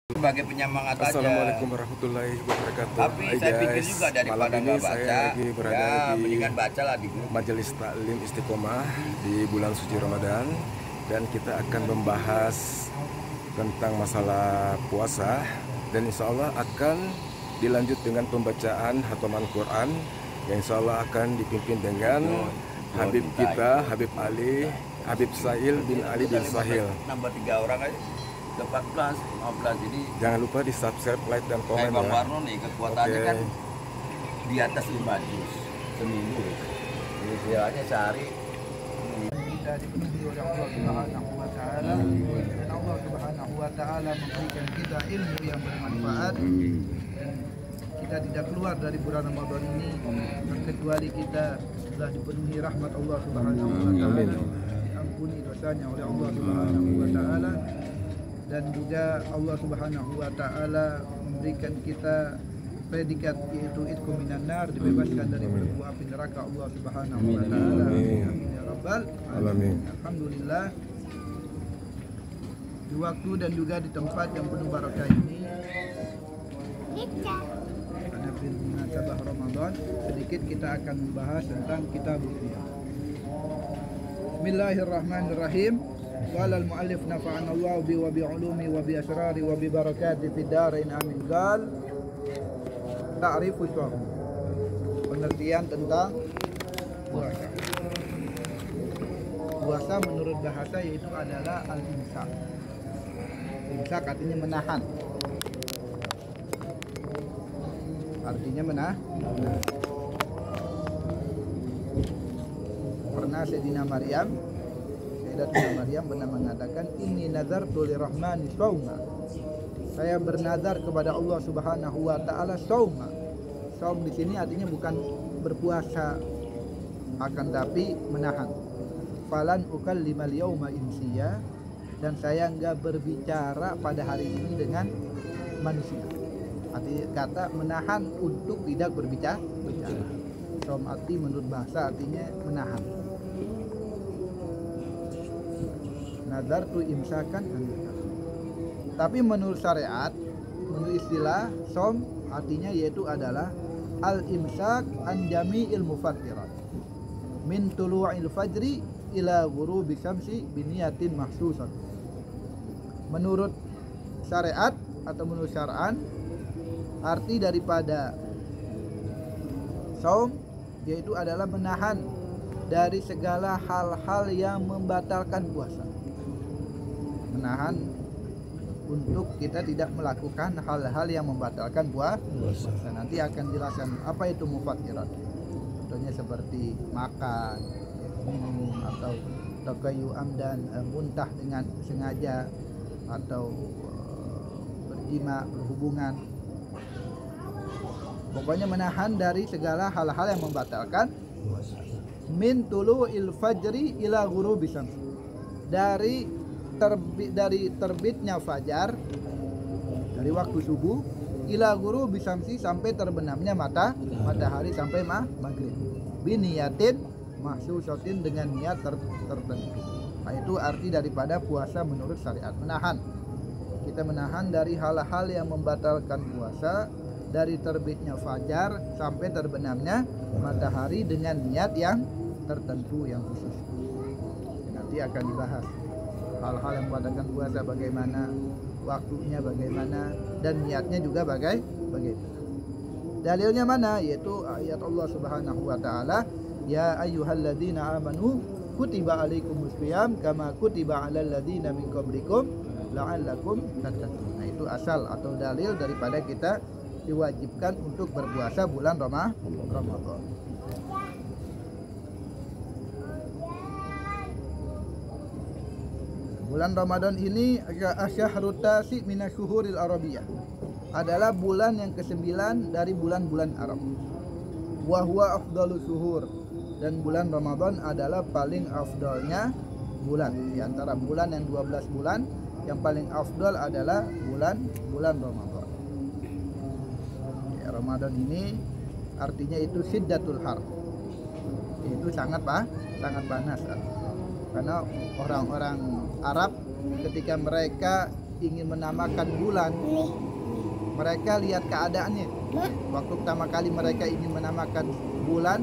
Sebagai penyemangat aja. Assalamualaikum warahmatullahi wabarakatuh. Tapi Hai saya pikir guys, juga daripada malam ini nggak saya baca, lagi berada ya di mendingan baca lah di grup. Majelis Taklim Istiqomah di bulan suci Ramadan, dan kita akan membahas tentang masalah puasa, dan insya Allah akan dilanjut dengan pembacaan hataman Quran yang insya Allah akan dipimpin dengan Habib kita, Habib Ali, Habib Sahil bin Ali bin Sahil. Nambah 3 orang aja. 14, 15. Jadi Jangan lupa di subscribe, like, dan komen kayak Bang ya. Warno nih, kekuatannya Oke. kan di atas 5 juz seminggu. Jadi istilahnya sehari kita dipenuhi oleh Allah Subhanahu wa taala, dan Allah Subhanahu wa taala memberikan kita ilmu yang bermanfaat. Kita tidak keluar dari bulan Ramadan ini kecuali kita sudah dipenuhi rahmat Allah Subhanahu wa taala, diampuni dosanya oleh Allah Subhanahu wa taala, dan juga Allah Subhanahu wa taala memberikan kita predikat yaitu itqu minan nar, dibebaskan dari belenggu api neraka Allah Subhanahu wa taala. Amin ya rabbal alamin. Alhamdulillah, di waktu dan juga di tempat yang penuh barakah ini, pada munasabah Ramadan, sedikit kita akan membahas tentang kitab Qiyam. Bismillahirrahmanirrahim. Qala al-muallif nafa'ana Allah bi wa bi ulumi wa bi asrari wa bi barakati fid darain amin. Qal ta'rifu shaum. Pengertian tentang puasa. Puasa menurut bahasa yaitu adalah al-imsak. Imsak artinya menahan. Artinya menahan. Pernah Sayyidina Maryam pernah mengatakan, inni nazartu lirahmani shauma. Saya bernazar kepada Allah Subhanahu wa taala shauma. Shaum di sini artinya bukan berpuasa, akan tapi menahan. Falan ukallimal yauma insiya, dan saya enggak berbicara pada hari ini dengan manusia. Arti kata menahan untuk tidak berbicara. Shaum arti menurut bahasa artinya menahan. Nazar tu imsakan. Tapi menurut syariat, menurut istilah som artinya yaitu adalah al-imsak an jami'il mufattirat min tulu'il fajri ila ghurubi syamsi biniyatin mahsusat. Menurut syariat atau menurut syar'an, arti daripada saum yaitu adalah menahan dari segala hal-hal yang membatalkan puasa. Menahan untuk kita tidak melakukan hal-hal yang membatalkan puasa. Nanti akan jelaskan apa itu mufattirat. Contohnya seperti makan, minum, atau takayu amdan, muntah dengan sengaja, atau berjima, berhubungan. Pokoknya menahan dari segala hal-hal yang membatalkan min tulu'il fajri ila ghurubi syams. Dari terbitnya fajar, dari waktu subuh, ila ghurubi syamsi, sampai terbenamnya matahari sampai maghrib. Biniyatin mahsusatin, dengan niat tertentu. Nah, itu arti daripada puasa menurut syariat, menahan. Kita menahan dari hal-hal yang membatalkan puasa, dari terbitnya fajar sampai terbenamnya matahari dengan niat yang tertentu, yang khusus. Nanti akan dibahas hal-hal yang membatalkan puasa bagaimana, waktunya bagaimana, dan niatnya juga bagaimana. Dalilnya mana? Yaitu ayat Allah Subhanahu wa taala, ya ayyuhalladzina amanu kutiba alaikumus shiyam kama kutiba alal ladzina min qablikum la'allakum tattaqun. Nah, itu asal atau dalil daripada kita diwajibkan untuk berpuasa bulan Ramadan. Bulan Ramadan ini asyahrut tasi minasyuhuril arabiyah, adalah bulan yang ke-9 dari bulan-bulan Arab. Wa huwa afdalus syuhur, dan bulan Ramadan adalah paling afdalnya bulan. Di antara bulan yang 12 bulan, yang paling afdal adalah bulan Ramadan. Ya, Ramadan ini artinya itu syiddatul har, itu sangat panas. Karena orang-orang Arab ketika mereka ingin menamakan bulan, mereka lihat keadaannya. Waktu pertama kali mereka ingin menamakan bulan,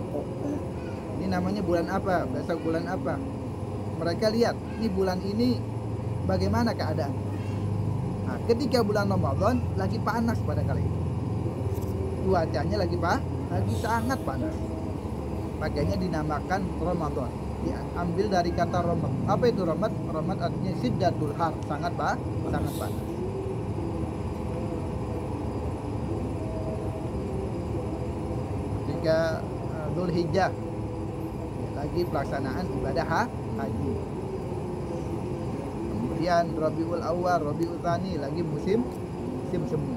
ini namanya bulan apa, besok bulan apa, mereka lihat ini bulan ini bagaimana keadaan. Nah, ketika bulan Ramadan lagi panas pada kali itu, cuacanya lagi sangat panas, makanya dinamakan Ramadan. Diambil dari kata Ramad. Apa itu Ramad? Ramad artinya siddatul har, sangat panas. Ketika Dzulhijjah lagi pelaksanaan ibadah haji. Kemudian Rabiul Awwal, Rabiul Tsani lagi musim semi.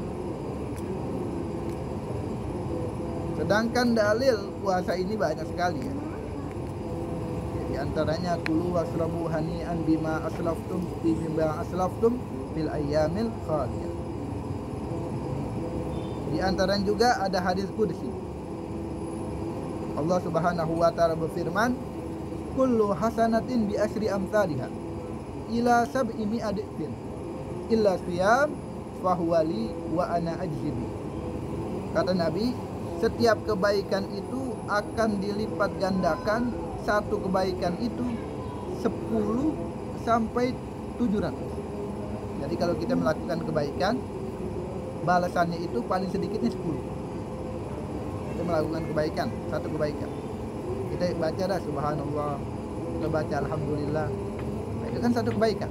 Sedangkan dalil puasa ini banyak sekali ya. Di antaranya kulu wasrabu hani'an bima aslaftum fil ayyamil khaliyah. Di antaranya juga ada hadis qudsi. Allah Subhanahu wa taala berfirman, kullu hasanatin bi asyri amsalha ila sab'i mi'atin illa siyam fahuwali wa ana ajzibi. Kata Nabi, setiap kebaikan itu akan dilipat gandakan, satu kebaikan itu 10 sampai 700. Jadi kalau kita melakukan kebaikan, balasannya itu paling sedikitnya 10. Kita melakukan kebaikan, satu kebaikan, kita baca dah subhanallah, kita baca alhamdulillah, nah, itu kan satu kebaikan.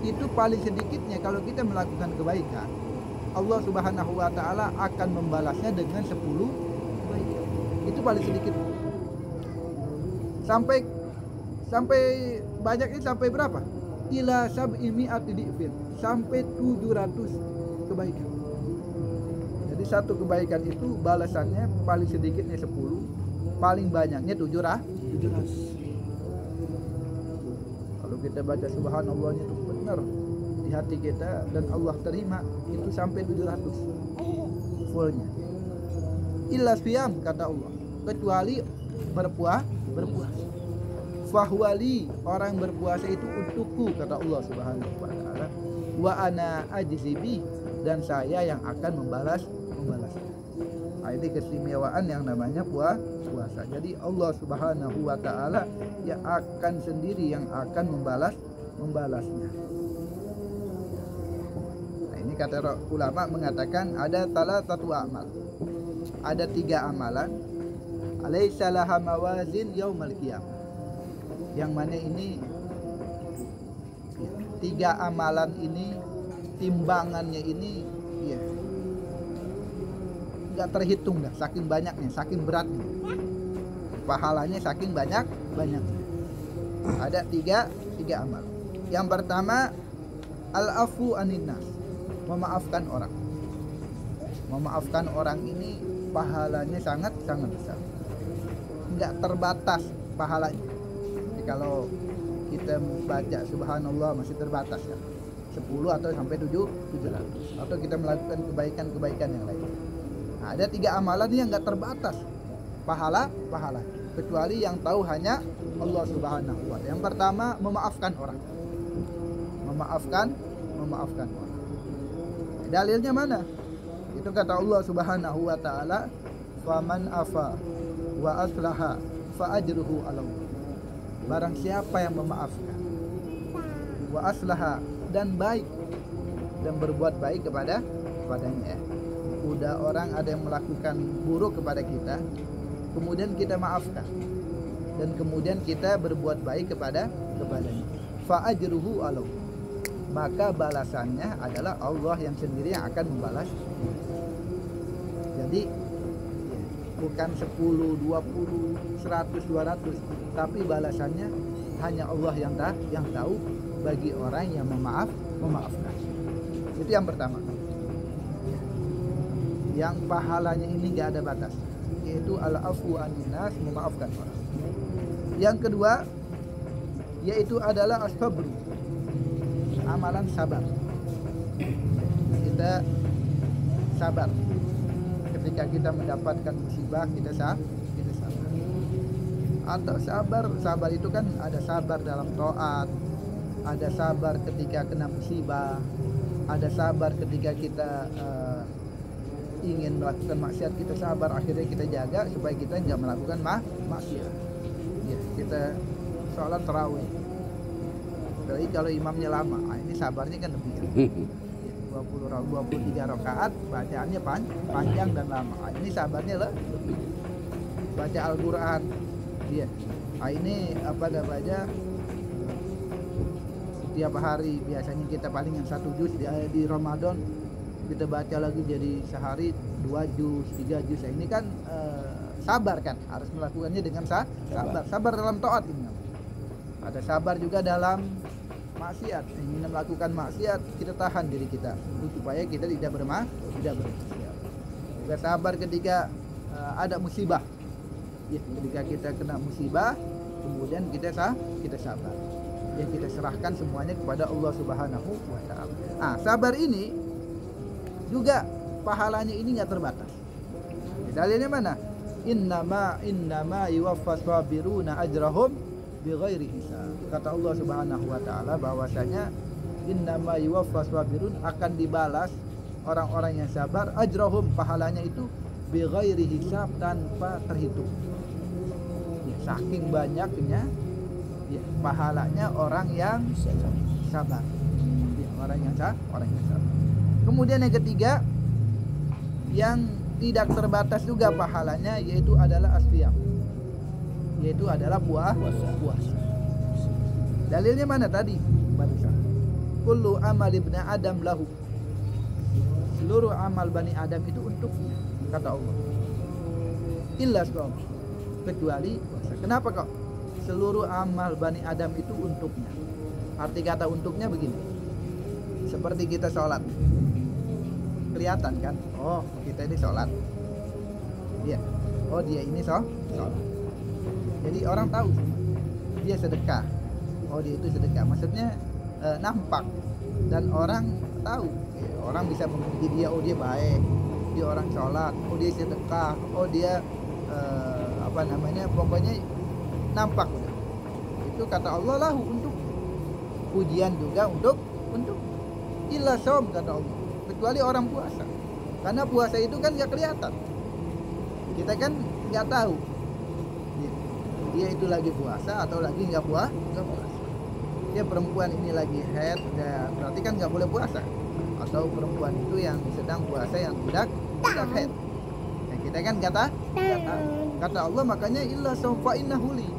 Itu paling sedikitnya kalau kita melakukan kebaikan, Allah Subhanahu wa taala akan membalasnya dengan 10 kebaikan. Itu paling sedikit. Sampai banyaknya sampai berapa? Ila sab'i mi'ati di'fin, sampai 700 kebaikan. Jadi satu kebaikan itu balasannya paling sedikitnya 10, paling banyaknya 700. Kalau kita baca subhanallahnya itu benar di hati kita dan Allah terima, itu sampai 700 fullnya. Illa siyam, kata Allah, kecuali berpuasa. Fahwali, orang berpuasa itu untukku, kata Allah Subhanahu wa taala. Wa ana ajzibi, dan saya yang akan membalasnya. Nah, ini keistimewaan yang namanya puasa. Jadi Allah Subhanahu wa taala yang akan sendiri yang akan membalasnya. Nah, ini kata ulama mengatakan ada satu amal. Ada 3 amalan. Alaisa laha mawazin yaumal qiyamah. Yang mana ini 3 amalan ini timbangannya ini ya nggak terhitung dah, saking banyaknya, saking beratnya, pahalanya saking banyaknya. Ada 3 amal. Yang pertama al-afu anin nas, memaafkan orang. Memaafkan orang ini pahalanya sangat besar, nggak terbatas pahalanya. Jadi kalau kita baca subhanallah masih terbatas ya, 10 atau sampai 700, atau kita melakukan kebaikan yang lain. Nah, ada 3 amalan yang nggak terbatas pahala, kecuali yang tahu hanya Allah Subhanahu wa taala. Yang pertama memaafkan orang. Memaafkan orang. Dalilnya mana? Itu kata Allah Subhanahu wa taala, faman afa wa aslaha fa ajruhu 'ala Allah. Barang siapa yang memaafkan, wa aslaha, dan baik, dan berbuat baik kepadanya. Udah orang ada yang melakukan buruk kepada kita, kemudian kita maafkan, dan kemudian kita berbuat baik kepadanya, fa ajruhu 'ala Allah, maka balasannya adalah Allah yang sendiri yang akan membalas. Jadi bukan 10, 20, 100, 200, tapi balasannya hanya Allah yang tahu bagi orang yang memaafkan. Itu yang pertama. Yang pahalanya ini gak ada batas, yaitu al-afu anin nas, memaafkan orang. Yang kedua yaitu adalah as-sabr, amalan sabar. Kita sabar ketika kita mendapatkan musibah, kita sabar. Atau sabar itu kan ada sabar dalam taat, ada sabar ketika kena musibah, ada sabar ketika kita ingin melakukan maksiat, kita sabar, akhirnya kita jaga supaya kita nggak melakukan maksiat. Ya, kita sholat tarawih. Jadi kalau imamnya lama, ini sabarnya kan lebih. 23 rakaat, bacaannya panjang dan lama. Ini sabarnya lebih. Baca Al-Quran, dia. Ini apa namanya? Setiap hari biasanya kita palingan 1 juz di Ramadan, kita baca lagi jadi sehari 2 juz, 3 juz. Ini kan sabar kan, harus melakukannya dengan sabar dalam taat ini. Ada sabar juga dalam maksiat, ingin melakukan maksiat, kita tahan diri kita supaya kita tidak bermaksiat. Juga sabar ketika ada musibah. Ya, ketika kita kena musibah, kemudian kita sabar. Ya, kita serahkan semuanya kepada Allah Subhanahu wa taala. Nah, sabar ini juga pahalanya ini nggak terbatas. Dalilnya mana? Innama yuwaffas sabiruna ajrahum bighairi hisab. Kata Allah Subhanahu wa taala bahwasanya innama yuwaffas sabirun, akan dibalas orang-orang yang sabar ajrahum, pahalanya itu bighairi hisab, tanpa terhitung. Ya, saking banyaknya ya, pahalanya orang yang sabar. Ya, orang yang sabar. Kemudian yang ketiga yang tidak terbatas juga pahalanya, yaitu adalah asfiyam, yaitu adalah puasa. Dalilnya mana tadi? Barusan. Kullu amal ibni Adam lahu. Seluruh amal Bani Adam itu untuknya, kata Allah. Illa shaum, kecuali puasa. Kenapa kok? Seluruh amal Bani Adam itu untuknya. Arti kata untuknya begini. Seperti kita sholat. Kelihatan kan? Oh, kita ini sholat. Dia. Oh, dia ini sholat. Jadi orang tahu dia sedekah. Oh, dia itu sedekah. Maksudnya nampak dan orang tahu. Orang bisa memuji dia. Oh, dia baik. Dia orang sholat. Oh, dia sedekah. Oh, dia pokoknya nampak. Itu kata Allah lahu, untuk pujian juga untuk illa shaum, kata Allah, kecuali orang puasa. Karena puasa itu kan nggak kelihatan, kita kan nggak tahu dia itu lagi puasa atau lagi nggak puasa. Dia perempuan ini lagi haid, berarti kan nggak boleh puasa. Atau perempuan itu yang sedang puasa yang tidak haid, nah, kita kan nggak tahu. Kata Allah, makanya illa shaum fa innahu li,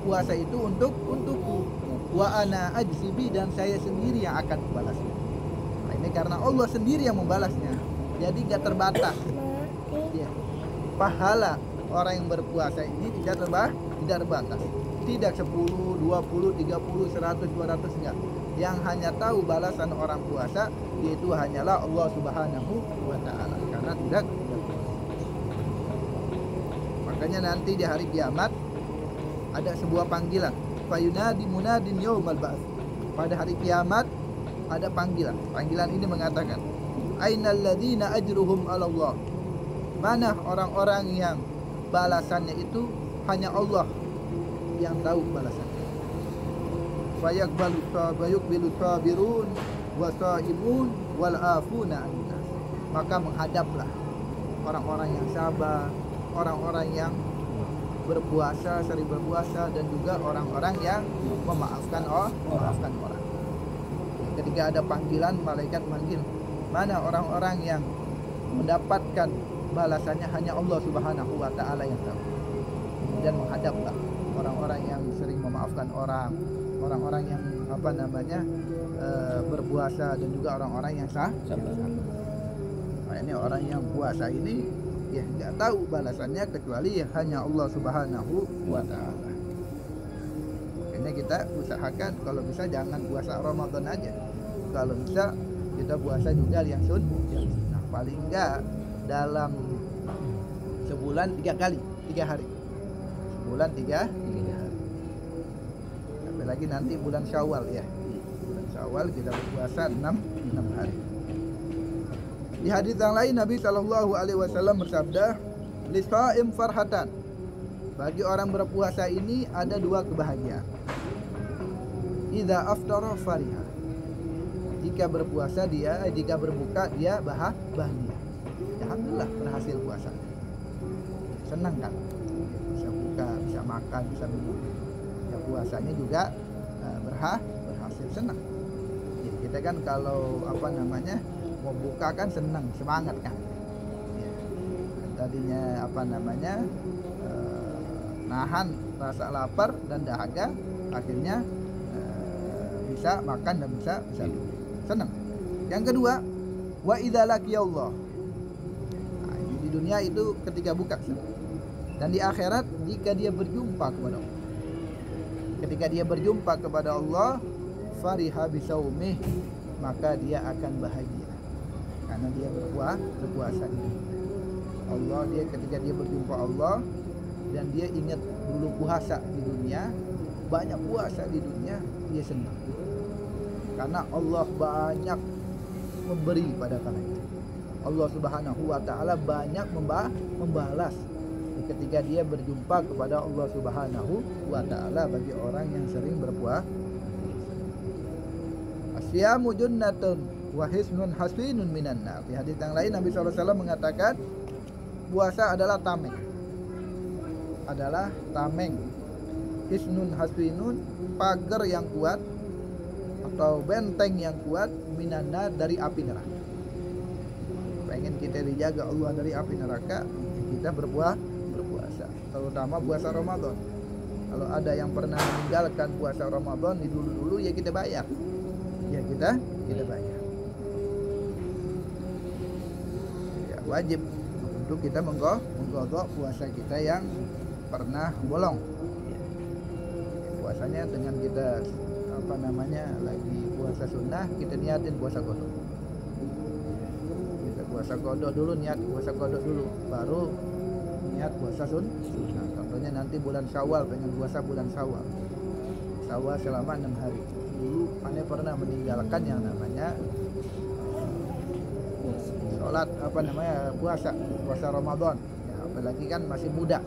puasa itu untukku, wa ana ajzibi, dan saya sendiri yang akan membalasnya. Nah, ini karena Allah sendiri yang membalasnya, jadi nggak terbatas. Ya, pahala orang yang berpuasa ini tidak terbatas, tidak 10, 20, 30, 100, 200, enggak. Yang hanya tahu balasan orang puasa yaitu hanyalah Allah Subhanahu wa taala, karena tidak. Makanya nanti di hari kiamat ada sebuah panggilan, fayunadi munadin yaumal ba'ts. Pada hari kiamat ada panggilan. Panggilan ini mengatakan, ainal ladzina ajruhum 'ala Allah. Mana orang-orang yang balasannya itu hanya Allah yang tahu balasannya. Fayaqbalu sabirun wa shaimun wal afuna 'anil nas. Maka menghadaplah orang-orang yang sabar, orang-orang yang berpuasa, sering berpuasa, dan juga orang-orang yang memaafkan orang. Ketika ada panggilan, malaikat manggil, mana orang-orang yang mendapatkan balasannya hanya Allah Subhanahu wa taala yang tahu. Dan menghadaplah orang-orang yang sering memaafkan orang-orang yang berpuasa, dan juga orang-orang yang sabar. Nah, ini orang yang puasa ini ya nggak tahu balasannya kecuali hanya Allah Subhanahu wa taala. Makanya kita usahakan kalau bisa jangan puasa Ramadan aja. Kalau bisa kita puasa juga yang sunnah. Nah, paling enggak dalam sebulan 3 kali, 3 hari. Sebulan 3 hari. Sampai lagi nanti bulan Syawal ya. Bulan Syawal kita berpuasa 6 hari. Di hadis yang lain Nabi Shallallahu Alaihi Wasallam bersabda, "Lisa'im farhatan." Bagi orang berpuasa ini ada 2 kebahagiaan. idza aftara fariha. Jika berbuka dia bahagia. Alhamdulillah berhasil puasa. Senang kan? Bisa buka, bisa makan, bisa minum. Ya puasanya juga berhasil, senang. Jadi kita kan kalau mau buka kan senang, semangat kan. Ya. Tadinya nahan rasa lapar dan dahaga, akhirnya bisa makan dan bisa senang. Yang kedua, wa idza laqiyallah. Nah, di dunia itu ketika buka, dan di akhirat jika dia berjumpa kepada Allah. Ketika dia berjumpa kepada Allah, fariha bisaumih, maka dia akan bahagia karena dia berpuasa di dunia. Ketika dia berjumpa Allah dan dia ingat dulu puasa di dunia, banyak puasa di dunia, dia senang karena Allah banyak memberi pada kala itu. Allah Subhanahu wa taala banyak membalas ketika dia berjumpa kepada Allah Subhanahu wa taala bagi orang yang sering berpuasa. Asyamu junnatun wa hisnun hasinun minan nar. Di hadis yang lain Nabi SAW mengatakan puasa adalah tameng. Hisnun hasinun, pagar yang kuat atau benteng yang kuat minan nar, dari api neraka. Pengen kita dijaga Allah dari api neraka, kita berpuasa, terutama puasa Ramadan. Kalau ada yang pernah meninggalkan puasa Ramadan di dulu-dulu, ya kita bayar. Ya kita bayar. Ya, wajib untuk kita menggodok puasa kita yang pernah bolong. Ya, puasanya dengan kita lagi puasa sunnah, kita niatin puasa kodok. Kita puasa kodok dulu, niat puasa kodok dulu, baru niat puasa sunnah. Contohnya nanti bulan Syawal, pengen puasa bulan Syawal selama 6 hari. Dulu aneh pernah meninggalkan yang namanya sholat puasa Ramadan. Ya, apalagi kan masih muda,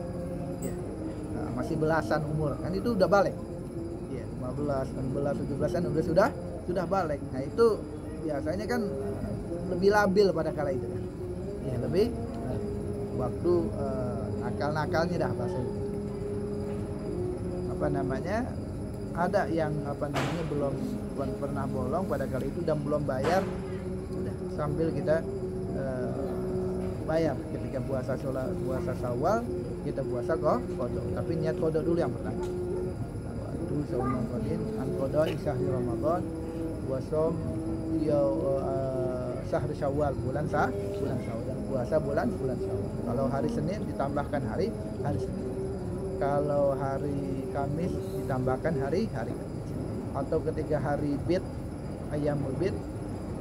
ya. Nah, masih belasan umur, kan itu udah balik. Ya, 15, 16, 17-an sudah balik. Nah itu biasanya kan lebih labil pada kala itu kan. Ya, lebih waktu nakal-nakalnya dah bahasanya. Ada yang belum pernah bolong pada kali itu dan belum bayar, udah sambil kita bayar ketika puasa Syawal, kita puasa kodok, tapi niat kodok dulu yang pertama. Waktu sauman qadin an qada'i syahri Ramadan wa shaum syahri Syawal, bulan Syawal, dan puasa bulan Syawal. Kalau hari Senin ditambahkan hari Senin. Kalau hari Kamis ditambahkan hari Kamis. Atau ketika hari Bid, Ayyamul Bid,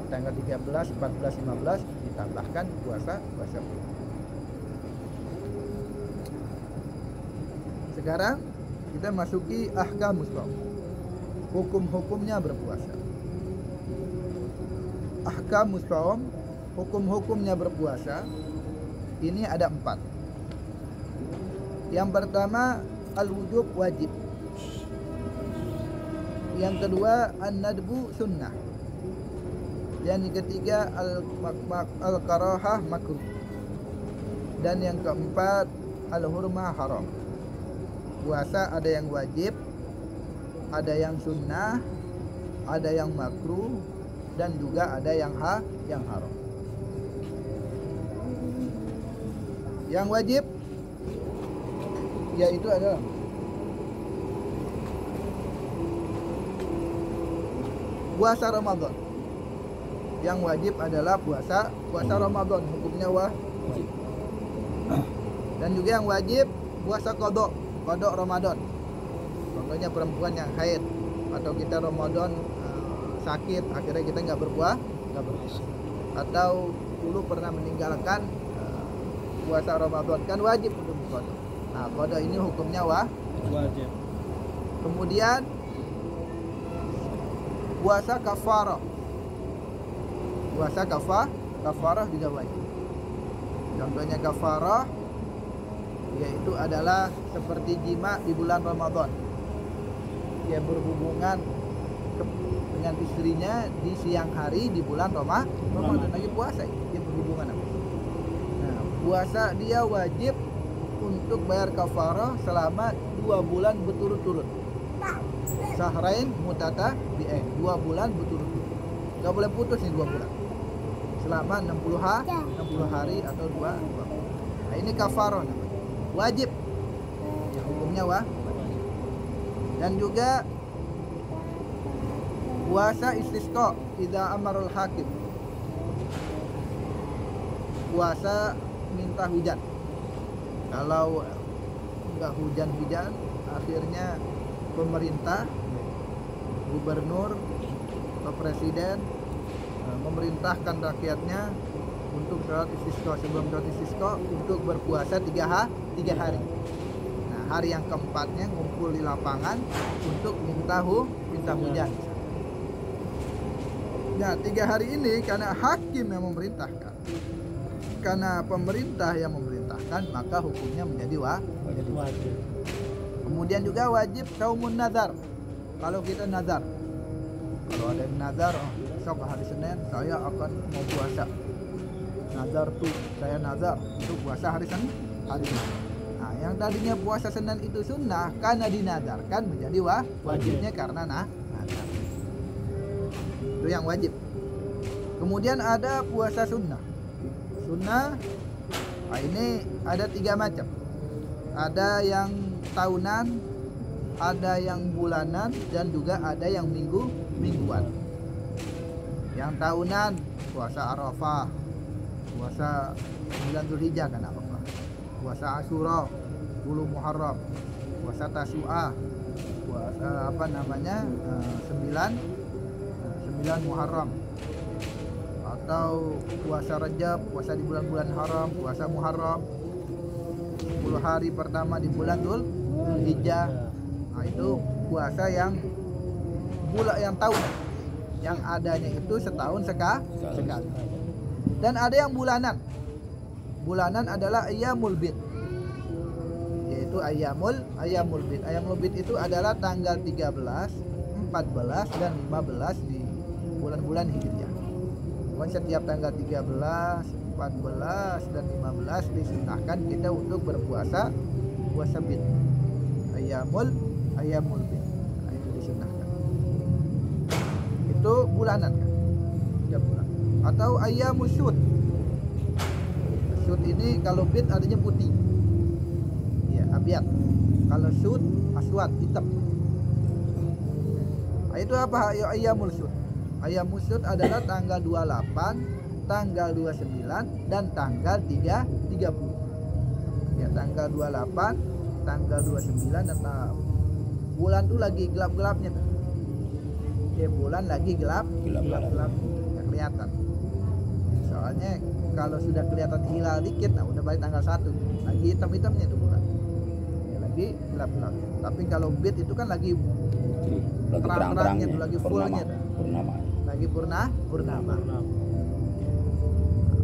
tanggal 13, 14, 15 ditambahkan puasa. Sekarang kita masuki ahkamus shaum. Hukum-hukumnya berpuasa. Ahkamus shaum, hukum-hukumnya berpuasa ini ada 4. Yang pertama al-wujub, wajib. Yang kedua an-nadbu, sunnah. Dan yang ketiga al-karahah, makruh. Dan yang keempat al-hurmah, haram. Puasa ada yang wajib, ada yang sunnah, ada yang makruh, dan juga ada yang haram. Yang wajib yaitu adalah puasa Ramadan. Yang wajib adalah puasa Ramadan, hukumnya wajib. Dan juga yang wajib puasa kodok Ramadan. Contohnya perempuan yang haid, atau kita Ramadan sakit, akhirnya kita nggak berpuasa, atau dulu pernah meninggalkan puasa Ramadan, kan wajib untuk kodok. Nah, kodok ini hukumnya wajib. Kemudian puasa kafarah. Puasa kafarah juga wajib. Contohnya kafarah yaitu adalah seperti jima di bulan Ramadan. Dia berhubungan berantem dengan istrinya di siang hari di bulan Ramadan lagi puasa, dia berhubungan apa? Nah, puasa dia wajib untuk bayar kafarah selama 2 bulan berturut-turut. Syahrain mutatabi'ain, 2 bulan berturut-turut. Gak boleh putus nih 2 bulan. Selama 60 hari atau 2 bulan. Nah, ini kafarah namanya. Wajib. Ya, hukumnya wajib. Dan juga puasa istisqa idza amarul hakim. Puasa minta hujan. Kalau enggak hujan-hujan, akhirnya pemerintah, gubernur atau presiden memerintahkan rakyatnya untuk sholat istisqa, sebelum sholat istisqa untuk berpuasa 3 hari. Nah, hari yang keempatnya ngumpul di lapangan untuk minta hujan. Nah, 3 hari ini karena hakim yang memerintahkan, karena pemerintah yang memerintahkan, maka hukumnya menjadi wajib. Kemudian juga wajib saumun nazar. Kalau kita nazar, kalau ada yang nazar, besok hari Senin saya akan mau puasa. Nazar tuh, saya nazar untuk puasa hari Senin. Nah, yang tadinya puasa Senin itu sunnah, karena dinazarkan menjadi wajibnya karena nazar. Itu yang wajib. Kemudian ada puasa sunnah. Sunnah, nah ini ada 3 macam. Ada yang tahunan, ada yang bulanan, dan juga ada yang mingguan. Yang tahunan puasa Arafah, puasa 9 Zulhijjah kan apa? Puasa Asyura, 10 Muharram, puasa Tasu'ah, puasa 9 Muharram, atau puasa Rajab, puasa di bulan-bulan haram, puasa Muharram, 10 hari pertama di bulan Zulhijjah. Nah, itu puasa yang tahun, yang adanya itu setahun sekali. Dan ada yang bulanan. Bulanan adalah ayyamul bid, yaitu ayyamul bid. Ayyamul bid itu adalah tanggal 13, 14 dan 15 di bulan-bulan Hijriah. Setiap tanggal 13, 14 dan 15 disunahkan kita untuk berpuasa puasa bid. Ayyamul bid. Nah, itu disunahkan. Itu bulanan kan? Setiap bulan. Atau ayyamus syud. Syud ini kalau bid artinya putih. Ya, abyad. Kalau syud aswad, hitam. Nah, itu apa ayyamul syud? Ayyamul syud adalah tanggal 28, tanggal 29 dan tanggal 30. Ya, tanggal 28, tanggal 29 dan bulan tuh lagi gelap-gelapnya. Ya, bulan lagi gelap. Nggak kelihatan. Soalnya kalau sudah kelihatan hilal dikit, nah udah balik tanggal 1. Lagi hitam-hitamnya itu bulan. Ya, lagi gelap-gelap. Tapi kalau bid itu kan lagi terang-terangnya, lagi fullnya. Lagi purnama. Nah,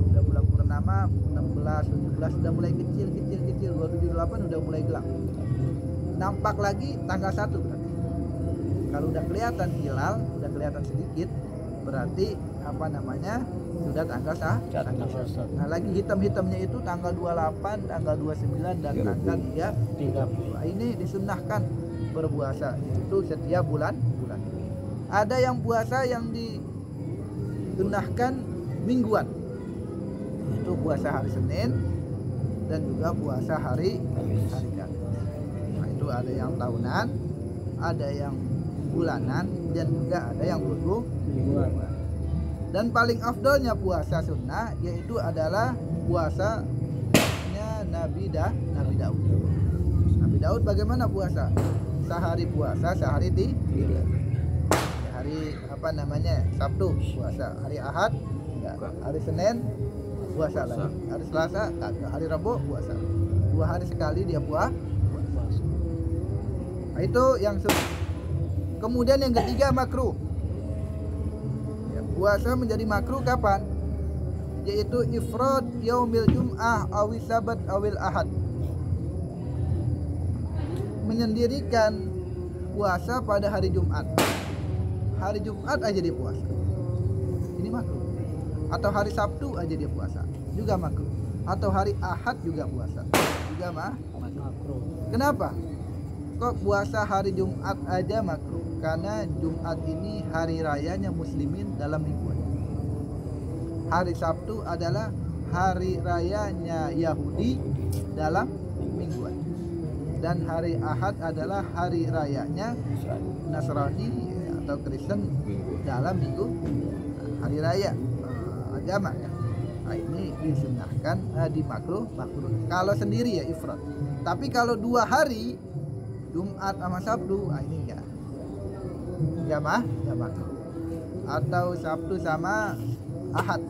udah bulan purnama, 16, 17 udah mulai kecil, 27, 28 udah mulai gelap. Nampak lagi tanggal 1 berarti. Kalau udah kelihatan hilal, udah kelihatan sedikit, berarti sudah tanggal sah. Nah, lagi hitam-hitamnya itu tanggal 28, tanggal 29 dan tanggal 30. Nah, ini disunnahkan berpuasa itu setiap bulan. Ada yang puasa yang disunnahkan mingguan. Itu puasa hari Senin dan juga puasa hari Kamis. Nah, itu ada yang tahunan, ada yang bulanan, dan juga ada yang mingguan. Dan paling afdolnya puasa sunnah yaitu adalah puasanya Nabi Daud. Nabi Daud bagaimana puasa? Sehari puasa, sehari tidak. Hari Sabtu puasa, hari Ahad enggak, hari Senin puasa lagi, hari Selasa kagak, hari Rabu puasa. 2 hari sekali dia puasa. Nah, itu yang sunnah. Kemudian yang ketiga makruh. Ya, puasa menjadi makruh kapan? Yaitu ifrad yaumil jum'ah awil sabat awil ahad. Menyendirikan puasa pada hari Jumat hari Jumat aja dia puasa, ini makruh. Atau hari Sabtu aja dia puasa, juga makruh. Atau hari Ahad juga puasa, juga makruh. Kenapa? Kok puasa hari Jumat aja makruh? Karena Jumat ini hari rayanya muslimin dalam mingguan. Hari Sabtu adalah hari rayanya Yahudi dalam mingguan. Dan hari Ahad adalah hari rayanya Nasrani atau Kristen dalam minggu hari raya agama ya. Nah, ini disunahkan dimakruh. Kalau sendiri ya ifrat. Tapi kalau 2 hari Jumat sama Sabtu, ini enggak makruh. Atau Sabtu sama Ahad,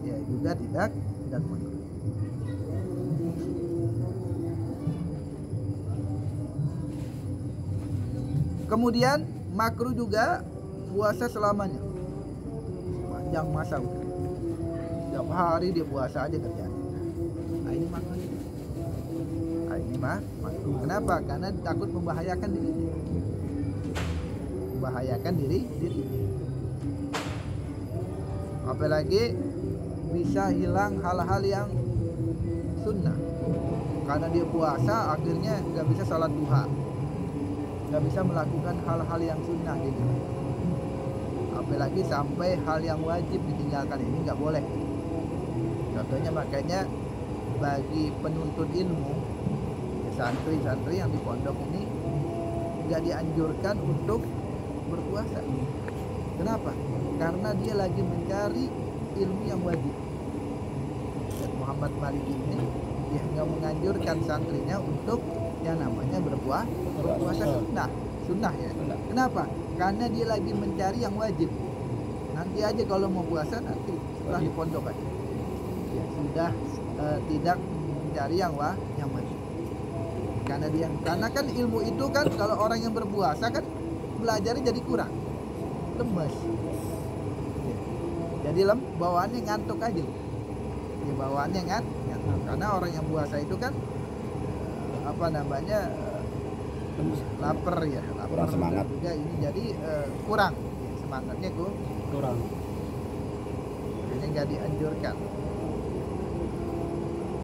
ya juga tidak makruh. Kemudian makruh juga puasa selamanya, panjang masa. Setiap hari dia puasa aja kerjaan. Nah, ini makruh. Makruh. Kenapa? Karena takut membahayakan diri. Apalagi bisa hilang hal-hal yang sunnah. Karena dia puasa, akhirnya nggak bisa sholat duha, nggak bisa melakukan hal-hal yang sunnah gitu. Apalagi sampai hal yang wajib ditinggalkan, ini nggak boleh. Contohnya makanya bagi penuntut ilmu, santri-santri yang di pondok ini nggak dianjurkan untuk berpuasa. Kenapa? Karena dia lagi mencari ilmu yang wajib. Dan Muhammad Maliki ini dia nggak menganjurkan santrinya untuk yang namanya berpuasa sunnah ya. Kenapa? Karena dia lagi mencari yang wajib. Nanti aja kalau mau puasa nanti setelah di pondok aja. Ya, sudah tidak mencari yang wajib. Karena kan ilmu itu kan kalau orang yang berpuasa kan belajarnya jadi kurang, lemes ya. Jadi bawaannya ngantuk aja ya, bawaannya ngantuk. Karena orang yang puasa itu kan lapar semangat juga ini, jadi kurang semangatnya kurang, jadi nggak dianjurkan.